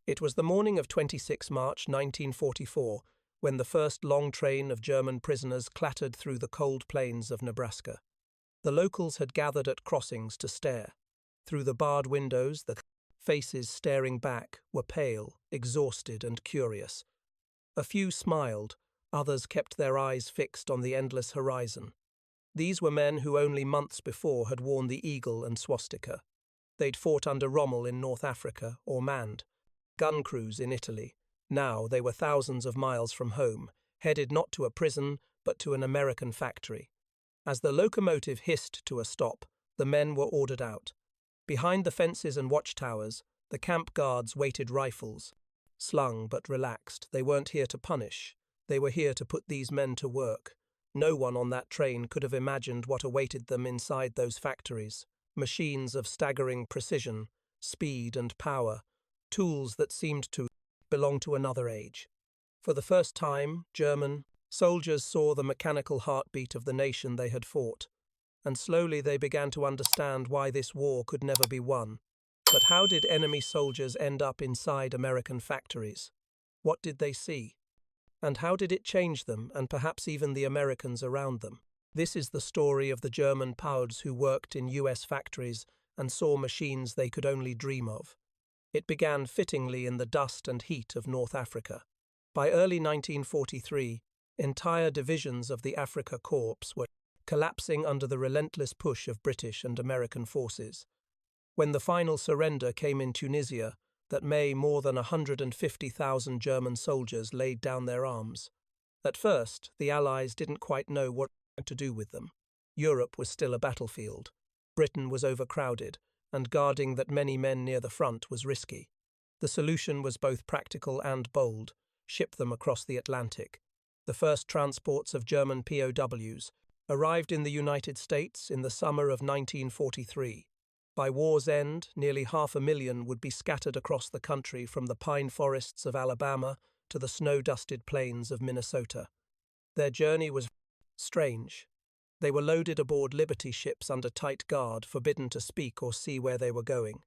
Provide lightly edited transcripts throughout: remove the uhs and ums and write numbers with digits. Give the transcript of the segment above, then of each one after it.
It was the morning of 26 March 1944 when the first long train of German prisoners clattered through the cold plains of Nebraska. The locals had gathered at crossings to stare. Through the barred windows, the faces staring back were pale, exhausted, and curious. A few smiled, others kept their eyes fixed on the endless horizon. These were men who only months before had worn the eagle and swastika. They'd fought under Rommel in North Africa or manned gun crews in Italy. Now they were thousands of miles from home, headed not to a prison but to an American factory. As the locomotive hissed to a stop, the men were ordered out. Behind the fences and watchtowers, the camp guards waited rifles. Slung but relaxed, they weren't here to punish. They were here to put these men to work. No one on that train could have imagined what awaited them inside those factories. Machines of staggering precision, speed and power, tools that seemed to belong to another age. For the first time, German soldiers saw the mechanical heartbeat of the nation they had fought, and slowly they began to understand why this war could never be won. But how did enemy soldiers end up inside American factories? What did they see? And how did it change them, and perhaps even the Americans around them? This is the story of the German POWs who worked in US factories and saw machines they could only dream of. It began fittingly in the dust and heat of North Africa. By early 1943, entire divisions of the Afrika Korps were collapsing under the relentless push of British and American forces. When the final surrender came in Tunisia, that May, more than 150,000 German soldiers laid down their arms. At first, the Allies didn't quite know what to do with them. Europe was still a battlefield. Britain was overcrowded, and guarding that many men near the front was risky. The solution was both practical and bold: ship them across the Atlantic. The first transports of German POWs arrived in the United States in the summer of 1943. By war's end, nearly 500,000 would be scattered across the country from the pine forests of Alabama to the snow-dusted plains of Minnesota. Their journey was strange. They were loaded aboard Liberty ships under tight guard, forbidden to speak or see where they were going.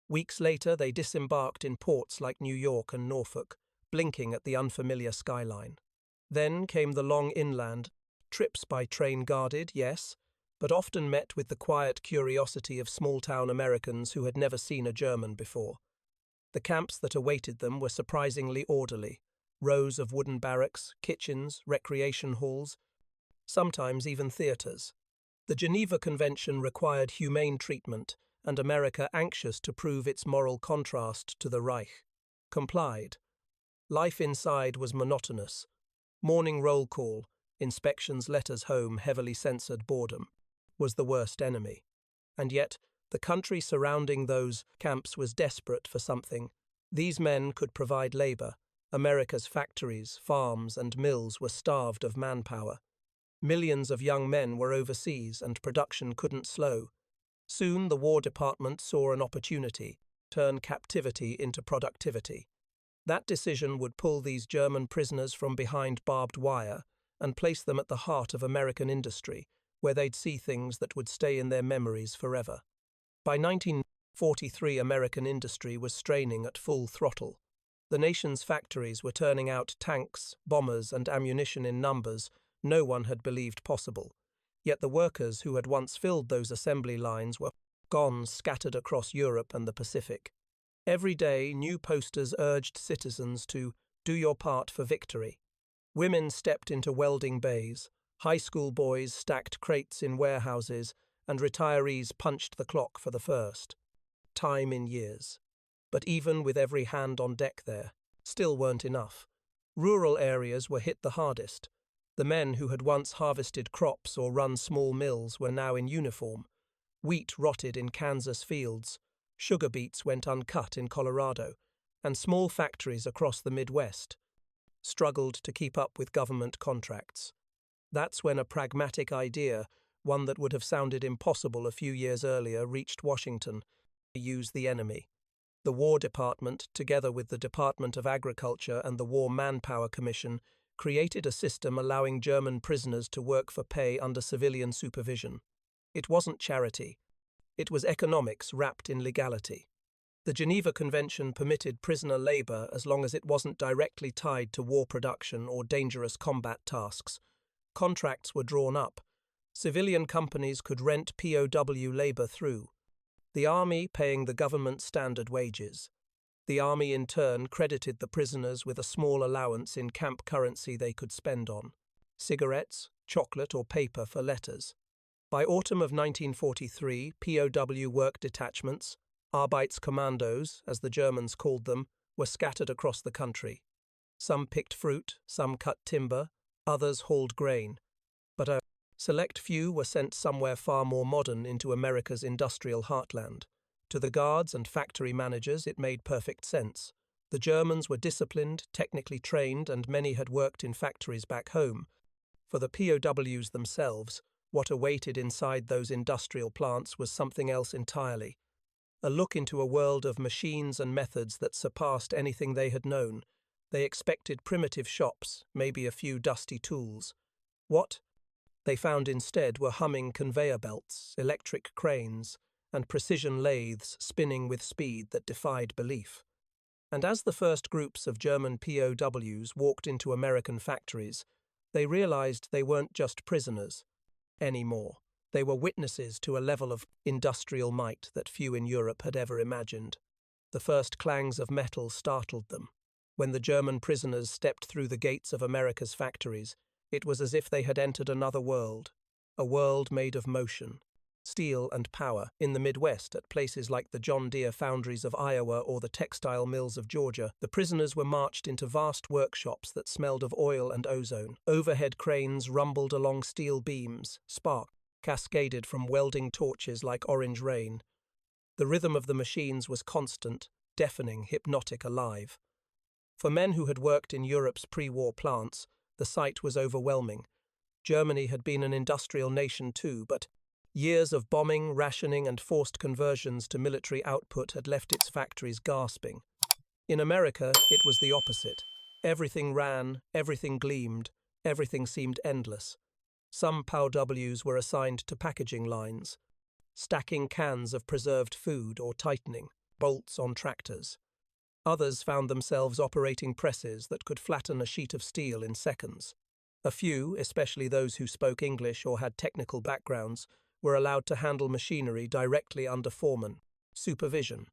Weeks later, they disembarked in ports like New York and Norfolk, blinking at the unfamiliar skyline. Then came the long inland trips by train guarded, yes, but often met with the quiet curiosity of small-town Americans who had never seen a German before. The camps that awaited them were surprisingly orderly: rows of wooden barracks, kitchens, recreation halls, sometimes even theaters. The Geneva Convention required humane treatment, and America, anxious to prove its moral contrast to the Reich, complied. Life inside was monotonous. Morning roll call, inspections, letters home, heavily censored boredom was the worst enemy. And yet, the country surrounding those camps was desperate for something. These men could provide labor. America's factories, farms, and mills were starved of manpower. Millions of young men were overseas, and production couldn't slow. Soon the War Department saw an opportunity: turn captivity into productivity. That decision would pull these German prisoners from behind barbed wire and place them at the heart of American industry, where they'd see things that would stay in their memories forever. By 1943, American industry was straining at full throttle. The nation's factories were turning out tanks, bombers, and ammunition in numbers no one had believed possible. Yet the workers who had once filled those assembly lines were gone, scattered across Europe and the Pacific. Every day, new posters urged citizens to do your part for victory. Women stepped into welding bays, high school boys stacked crates in warehouses, and retirees punched the clock for the first time in years. But even with every hand on deck there, still weren't enough. Rural areas were hit the hardest. The men who had once harvested crops or run small mills were now in uniform. Wheat rotted in Kansas fields, sugar beets went uncut in Colorado, and small factories across the Midwest struggled to keep up with government contracts. That's when a pragmatic idea, one that would have sounded impossible a few years earlier, reached Washington: to use the enemy. The War Department, together with the Department of Agriculture and the War Manpower Commission, created a system allowing German prisoners to work for pay under civilian supervision. It wasn't charity. It was economics wrapped in legality. The Geneva Convention permitted prisoner labor as long as it wasn't directly tied to war production or dangerous combat tasks. Contracts were drawn up. Civilian companies could rent POW labor through, the army paying the government standard wages. The army in turn credited the prisoners with a small allowance in camp currency they could spend on cigarettes, chocolate or paper for letters. By autumn of 1943, POW work detachments, Arbeitskommandos, as the Germans called them, were scattered across the country. Some picked fruit, some cut timber, others hauled grain. But a select few were sent somewhere far more modern into America's industrial heartland. To the guards and factory managers it made perfect sense. The Germans were disciplined, technically trained, and many had worked in factories back home. For the POWs themselves, what awaited inside those industrial plants was something else entirely. A look into a world of machines and methods that surpassed anything they had known. They expected primitive shops, maybe a few dusty tools. What they found instead were humming conveyor belts, electric cranes, and precision lathes spinning with speed that defied belief. And as the first groups of German POWs walked into American factories, they realized they weren't just prisoners anymore. They were witnesses to a level of industrial might that few in Europe had ever imagined. The first clangs of metal startled them. When the German prisoners stepped through the gates of America's factories, it was as if they had entered another world, a world made of motion, steel and power. In the Midwest, at places like the John Deere foundries of Iowa or the textile mills of Georgia, the prisoners were marched into vast workshops that smelled of oil and ozone. Overhead cranes rumbled along steel beams, spark cascaded from welding torches like orange rain. The rhythm of the machines was constant, deafening, hypnotic, alive. For men who had worked in Europe's pre-war plants, the sight was overwhelming. Germany had been an industrial nation too, but years of bombing, rationing, and forced conversions to military output had left its factories gasping. In America, it was the opposite. Everything ran, everything gleamed, everything seemed endless. Some POWs were assigned to packaging lines, stacking cans of preserved food or tightening bolts on tractors. Others found themselves operating presses that could flatten a sheet of steel in seconds. A few, especially those who spoke English or had technical backgrounds, were allowed to handle machinery directly under foreman supervision.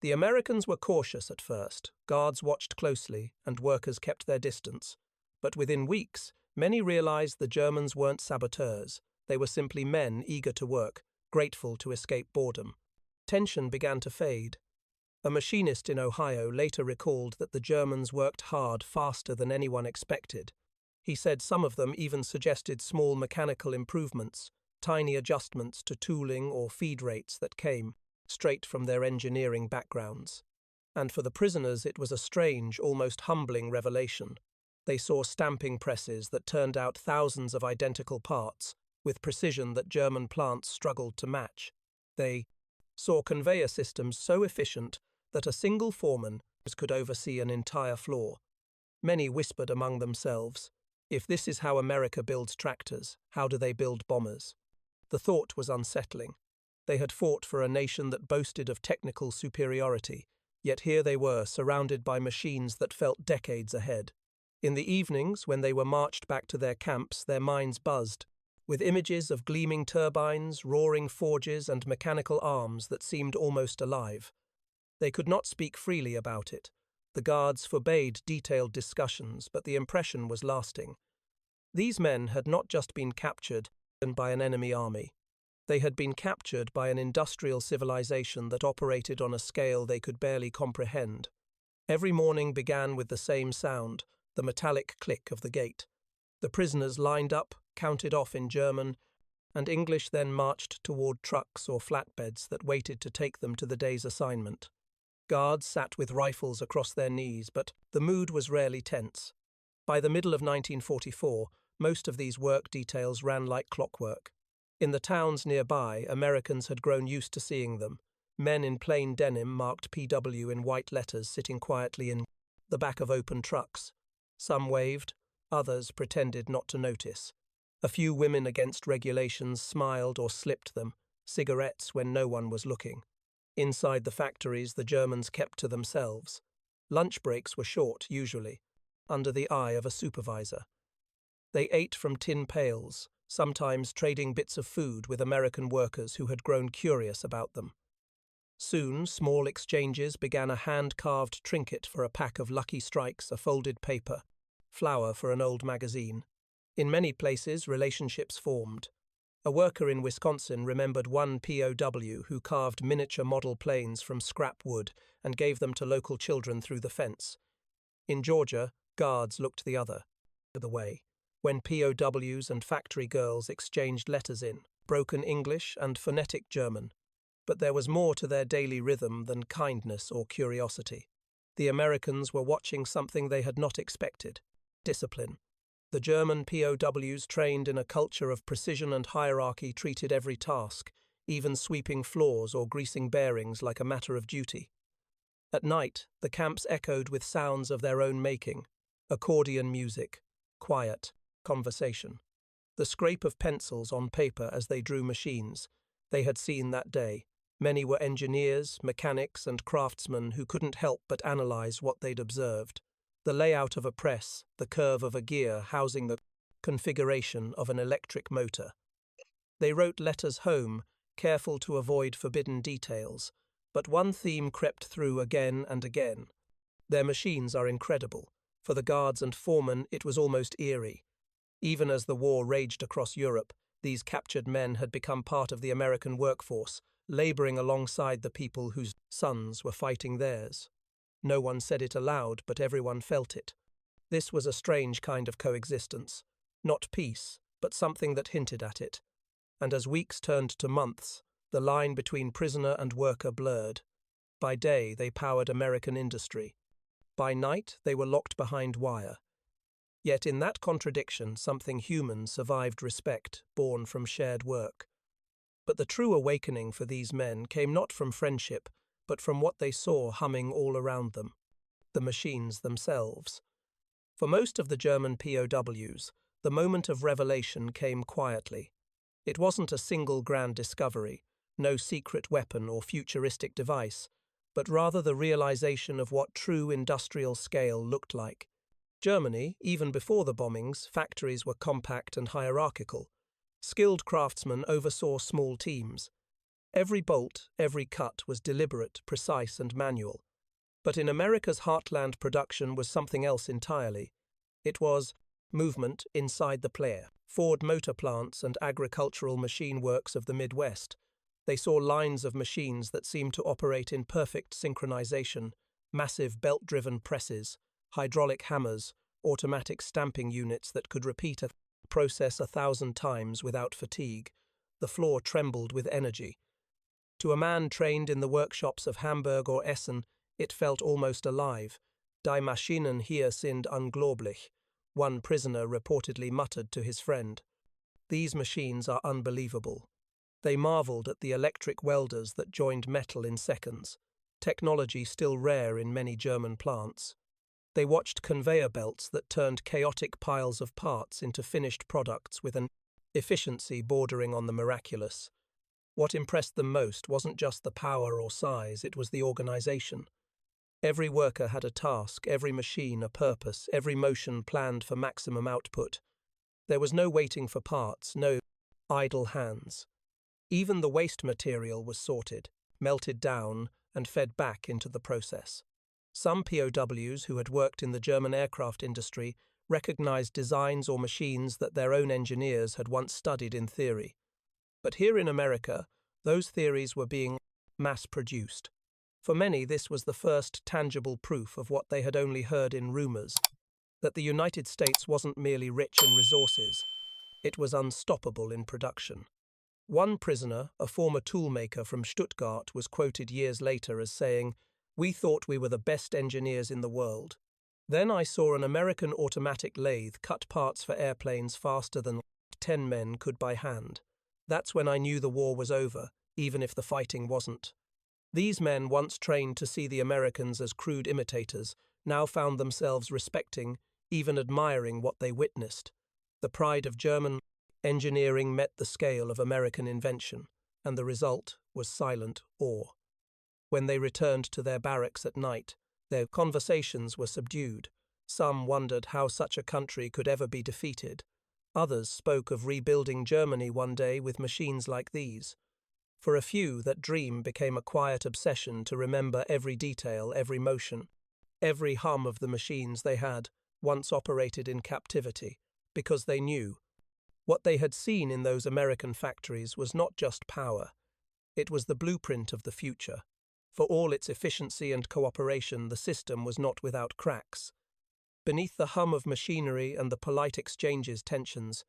The Americans were cautious at first. Guards watched closely, and workers kept their distance. But within weeks, many realized the Germans weren't saboteurs. They were simply men eager to work, grateful to escape boredom. Tension began to fade. A machinist in Ohio later recalled that the Germans worked hard faster than anyone expected. He said some of them even suggested small mechanical improvements, tiny adjustments to tooling or feed rates that came straight from their engineering backgrounds. And for the prisoners it was a strange, almost humbling revelation. They saw stamping presses that turned out thousands of identical parts, with precision that German plants struggled to match. They saw conveyor systems so efficient that a single foreman could oversee an entire floor. Many whispered among themselves, if this is how America builds tractors, how do they build bombers? The thought was unsettling. They had fought for a nation that boasted of technical superiority, yet here they were, surrounded by machines that felt decades ahead. In the evenings, when they were marched back to their camps, their minds buzzed, with images of gleaming turbines, roaring forges, and mechanical arms that seemed almost alive. They could not speak freely about it. The guards forbade detailed discussions, but the impression was lasting. These men had not just been captured by an enemy army. They had been captured by an industrial civilization that operated on a scale they could barely comprehend. Every morning began with the same sound, the metallic click of the gate. The prisoners lined up, counted off in German, and English then marched toward trucks or flatbeds that waited to take them to the day's assignment. Guards sat with rifles across their knees, but the mood was rarely tense. By the middle of 1944, most of these work details ran like clockwork. In the towns nearby, Americans had grown used to seeing them. Men in plain denim marked PW in white letters sitting quietly in the back of open trucks. Some waved, others pretended not to notice. A few women against regulations smiled or slipped them, cigarettes when no one was looking. Inside the factories, the Germans kept to themselves. Lunch breaks were short, usually, under the eye of a supervisor. They ate from tin pails, sometimes trading bits of food with American workers who had grown curious about them. Soon, small exchanges began: a hand-carved trinket for a pack of Lucky Strikes, a folded paper, flour for an old magazine. In many places, relationships formed. A worker in Wisconsin remembered one POW who carved miniature model planes from scrap wood and gave them to local children through the fence. In Georgia, guards looked the other way when POWs and factory girls exchanged letters in broken English and phonetic German. But there was more to their daily rhythm than kindness or curiosity. The Americans were watching something they had not expected: discipline. The German POWs, trained in a culture of precision and hierarchy, treated every task, even sweeping floors or greasing bearings, like a matter of duty. At night, the camps echoed with sounds of their own making: accordion music, quiet, conversation, the scrape of pencils on paper as they drew machines they had seen that day. Many were engineers, mechanics, and craftsmen who couldn't help but analyze what they'd observed: the layout of a press, the curve of a gear housing the configuration of an electric motor. They wrote letters home, careful to avoid forbidden details, but one theme crept through again and again: their machines are incredible. For the guards and foremen, it was almost eerie. Even as the war raged across Europe, these captured men had become part of the American workforce, laboring alongside the people whose sons were fighting theirs. No one said it aloud, but everyone felt it. This was a strange kind of coexistence. Not peace, but something that hinted at it. And as weeks turned to months, the line between prisoner and worker blurred. By day, they powered American industry. By night, they were locked behind wire. Yet in that contradiction, something human survived: respect, born from shared work. But the true awakening for these men came not from friendship, but from what they saw humming all around them: the machines themselves. For most of the German POWs, the moment of revelation came quietly. It wasn't a single grand discovery, no secret weapon or futuristic device, but rather the realization of what true industrial scale looked like. Germany, even before the bombings, factories were compact and hierarchical. Skilled craftsmen oversaw small teams. Every bolt, every cut was deliberate, precise, and manual. But in America's heartland, production was something else entirely. It was movement inside the player. Ford motor plants and agricultural machine works of the Midwest. They saw lines of machines that seemed to operate in perfect synchronization: massive belt-driven presses, hydraulic hammers, automatic stamping units that could repeat a process 1,000 times without fatigue. The floor trembled with energy. To a man trained in the workshops of Hamburg or Essen, it felt almost alive. Die Maschinen hier sind unglaublich, one prisoner reportedly muttered to his friend. These machines are unbelievable. They marveled at the electric welders that joined metal in seconds, technology still rare in many German plants. They watched conveyor belts that turned chaotic piles of parts into finished products with an efficiency bordering on the miraculous. What impressed them most wasn't just the power or size, it was the organization. Every worker had a task, every machine a purpose, every motion planned for maximum output. There was no waiting for parts, no idle hands. Even the waste material was sorted, melted down, and fed back into the process. Some POWs who had worked in the German aircraft industry recognized designs or machines that their own engineers had once studied in theory. But here in America, those theories were being mass-produced. For many, this was the first tangible proof of what they had only heard in rumors: that the United States wasn't merely rich in resources, it was unstoppable in production. One prisoner, a former toolmaker from Stuttgart, was quoted years later as saying, "We thought we were the best engineers in the world. Then I saw an American automatic lathe cut parts for airplanes faster than 10 men could by hand. That's when I knew the war was over, even if the fighting wasn't." These men, once trained to see the Americans as crude imitators, now found themselves respecting, even admiring what they witnessed. The pride of German engineering met the scale of American invention, and the result was silent awe. When they returned to their barracks at night, their conversations were subdued. Some wondered how such a country could ever be defeated. Others spoke of rebuilding Germany one day with machines like these. For a few, that dream became a quiet obsession to remember every detail, every motion, every hum of the machines they had once operated in captivity, because they knew what they had seen in those American factories was not just power, it was the blueprint of the future. For all its efficiency and cooperation, the system was not without cracks. Beneath the hum of machinery and the polite exchanges tensions,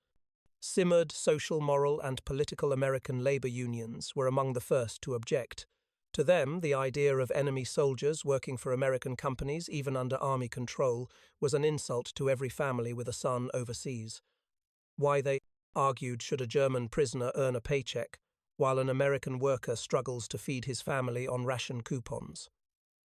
simmered social, moral, and political. American labor unions were among the first to object. To them, the idea of enemy soldiers working for American companies, even under army control, was an insult to every family with a son overseas. Why, they argued, should a German prisoner earn a paycheck, while an American worker struggles to feed his family on ration coupons?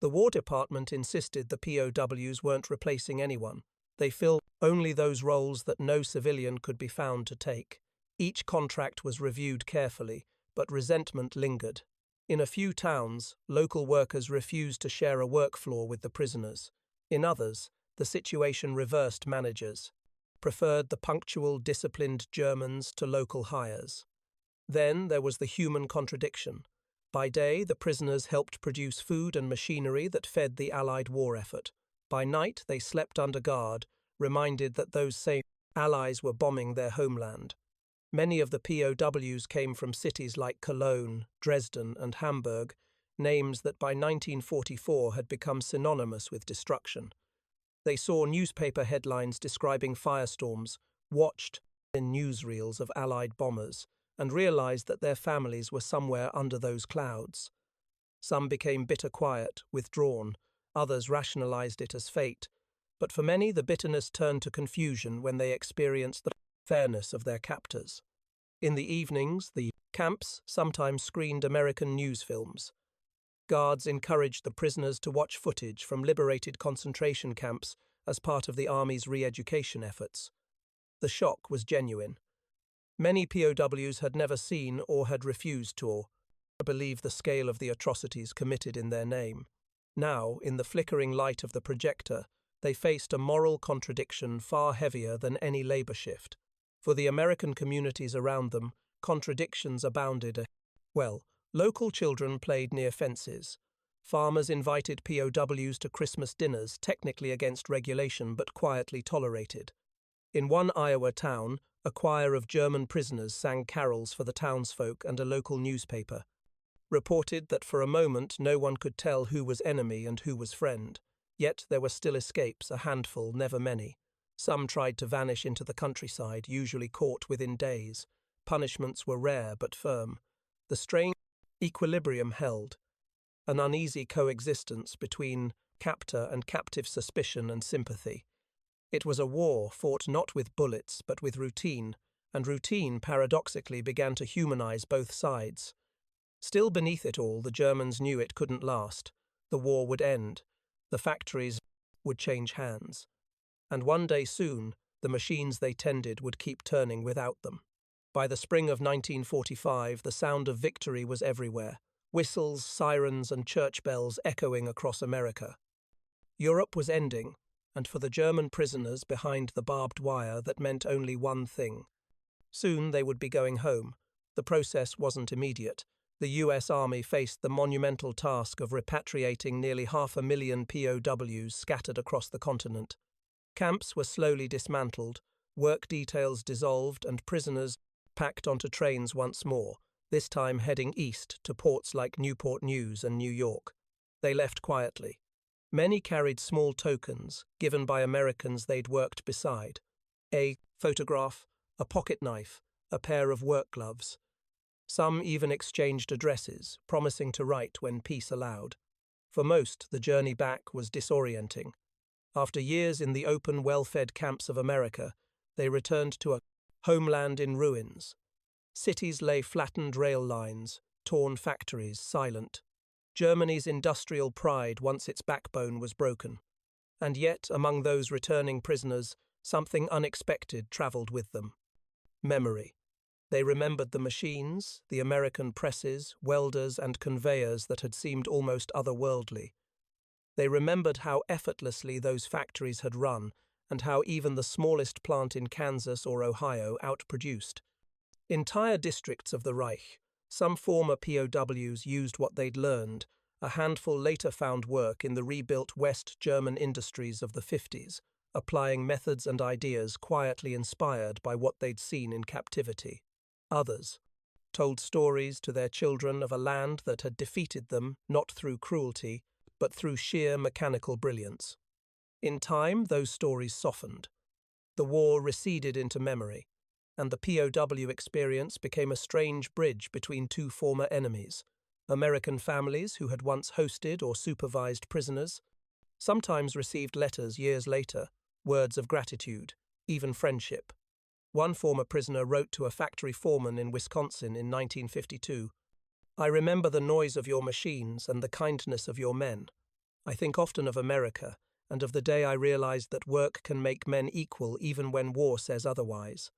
The War Department insisted the POWs weren't replacing anyone. They filled only those roles that no civilian could be found to take. Each contract was reviewed carefully, but resentment lingered. In a few towns, local workers refused to share a work floor with the prisoners. In others, the situation reversed. Managers preferred the punctual, disciplined Germans to local hires. Then there was the human contradiction. By day, the prisoners helped produce food and machinery that fed the Allied war effort. By night, they slept under guard, reminded that those same allies were bombing their homeland. Many of the POWs came from cities like Cologne, Dresden, and Hamburg, names that by 1944 had become synonymous with destruction. They saw newspaper headlines describing firestorms, watched in newsreels of Allied bombers, and realized that their families were somewhere under those clouds. Some became bitter quiet, withdrawn. Others rationalized it as fate. But for many, the bitterness turned to confusion when they experienced the fairness of their captors. In the evenings, the camps sometimes screened American news films. Guards encouraged the prisoners to watch footage from liberated concentration camps as part of the Army's re-education efforts. The shock was genuine. Many POWs had never seen or had refused to believe the scale of the atrocities committed in their name. Now, in the flickering light of the projector, they faced a moral contradiction far heavier than any labor shift. For the American communities around them, contradictions abounded. Local children played near fences. Farmers invited POWs to Christmas dinners, technically against regulation but quietly tolerated. In one Iowa town, a choir of German prisoners sang carols for the townsfolk, and a local newspaper reported that for a moment no one could tell who was enemy and who was friend. Yet there were still escapes, a handful, never many. Some tried to vanish into the countryside, usually caught within days. Punishments were rare but firm. The strange equilibrium held, an uneasy coexistence between captor and captive, suspicion and sympathy. It was a war fought not with bullets but with routine, and routine paradoxically began to humanize both sides. Still beneath it all, the Germans knew it couldn't last. The war would end. The factories would change hands. And one day soon, the machines they tended would keep turning without them. By the spring of 1945, the sound of victory was everywhere. Whistles, sirens, and church bells echoing across America. Europe was ending, and for the German prisoners behind the barbed wire, that meant only one thing. Soon they would be going home. The process wasn't immediate. The US Army faced the monumental task of repatriating nearly 500,000 POWs scattered across the continent. Camps were slowly dismantled, work details dissolved, and prisoners packed onto trains once more, this time heading east to ports like Newport News and New York. They left quietly. Many carried small tokens, given by Americans they'd worked beside. A photograph, a pocket knife, a pair of work gloves. Some even exchanged addresses, promising to write when peace allowed. For most, the journey back was disorienting. After years in the open, well-fed camps of America, they returned to a homeland in ruins. Cities lay flattened rail lines, torn factories, silent. Germany's industrial pride, once its backbone, was broken. And yet, among those returning prisoners, something unexpected travelled with them. Memory. They remembered the machines, the American presses, welders, and conveyors that had seemed almost otherworldly. They remembered how effortlessly those factories had run, and how even the smallest plant in Kansas or Ohio outproduced entire districts of the Reich. Some former POWs used what they'd learned. A handful later found work in the rebuilt West German industries of the 50s, applying methods and ideas quietly inspired by what they'd seen in captivity. Others told stories to their children of a land that had defeated them not through cruelty, but through sheer mechanical brilliance. In time, those stories softened. The war receded into memory, and the POW experience became a strange bridge between two former enemies, American families who had once hosted or supervised prisoners, sometimes received letters years later, words of gratitude, even friendship. One former prisoner wrote to a factory foreman in Wisconsin in 1952, "I remember the noise of your machines and the kindness of your men. I think often of America and of the day I realized that work can make men equal even when war says otherwise."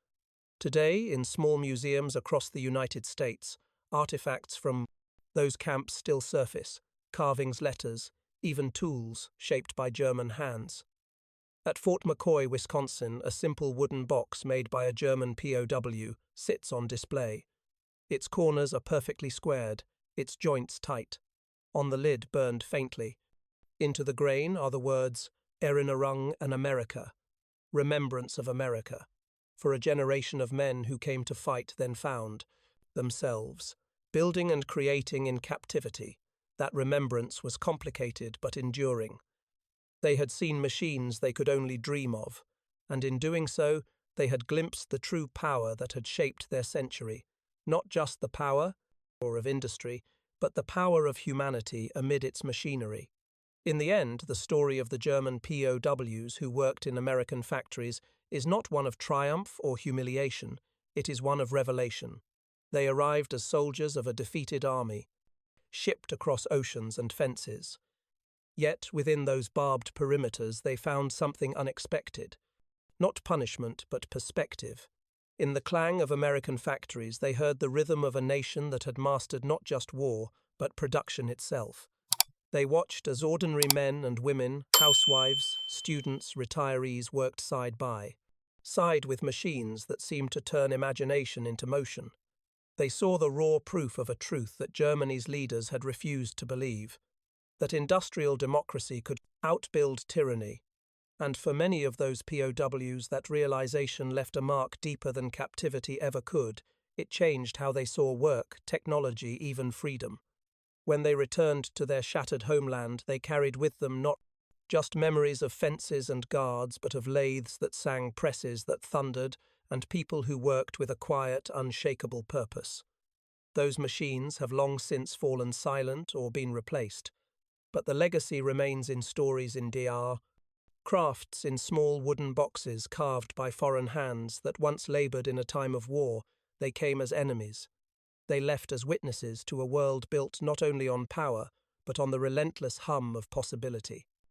Today, in small museums across the United States, artifacts from those camps still surface, carvings, letters, even tools shaped by German hands. At Fort McCoy, Wisconsin, a simple wooden box made by a German POW sits on display. Its corners are perfectly squared, its joints tight. On the lid, burned faintly, into the grain are the words Erinnerung an Amerika, remembrance of America, for a generation of men who came to fight then found themselves, building and creating in captivity. That remembrance was complicated but enduring. They had seen machines they could only dream of, and in doing so, they had glimpsed the true power that had shaped their century, not just the power or of industry, but the power of humanity amid its machinery. In the end, the story of the German POWs who worked in American factories is not one of triumph or humiliation, it is one of revelation. They arrived as soldiers of a defeated army, shipped across oceans and fences. Yet, within those barbed perimeters, they found something unexpected. Not punishment, but perspective. In the clang of American factories, they heard the rhythm of a nation that had mastered not just war, but production itself. They watched as ordinary men and women, housewives, students, retirees worked side by side with machines that seemed to turn imagination into motion. They saw the raw proof of a truth that Germany's leaders had refused to believe, that industrial democracy could outbuild tyranny. And for many of those POWs, that realization left a mark deeper than captivity ever could. It changed how they saw work, technology, even freedom. When they returned to their shattered homeland, they carried with them not just memories of fences and guards, but of lathes that sang, presses that thundered, and people who worked with a quiet, unshakable purpose. Those machines have long since fallen silent or been replaced, but the legacy remains in stories in DR, crafts in small wooden boxes carved by foreign hands that once labored in a time of war. They came as enemies. They left as witnesses to a world built not only on power, but on the relentless hum of possibility.